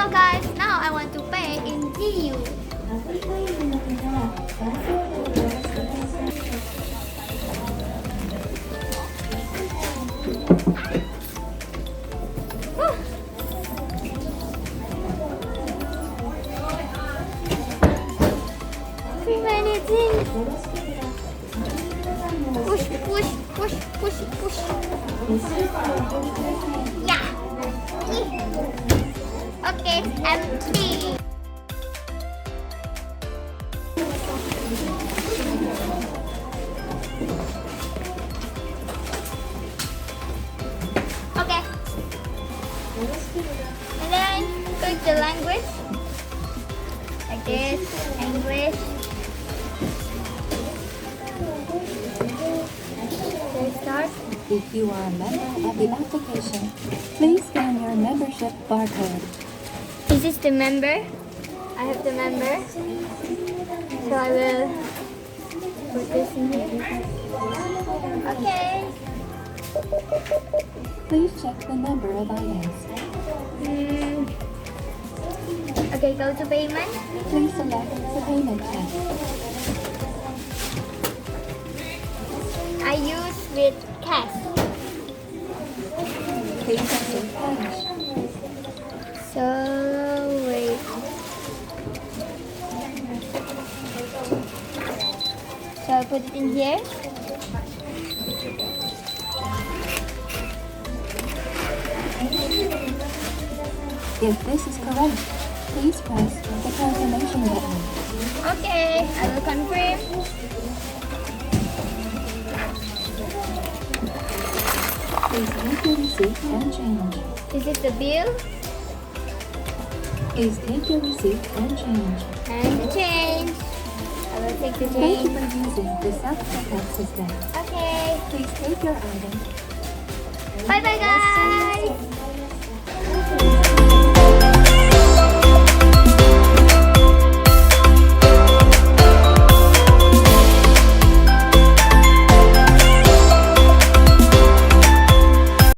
guys, now I want to pay in EU. Too many things. Push, push, push, push, push. Yeah. Okay, empty. Okay. And then click the language. Like this, English. Okay, start. If you are a member of the application, please scan your membership barcode. Is this the member? I have the member. So I will put this in here. Okay. Please check the number of items. Okay, go to payment. Please select the payment type. I use with cash. Please enter cash. So wait. So I put it in here. If this is correct, please press the confirmation button. Okay, I will confirm. Please take your receipt and change. Is it the bill? Please take your receipt and change. And the change. I will take the Thank you change. for using the self-checkout system. Okay. Please take your item. Bye bye guys.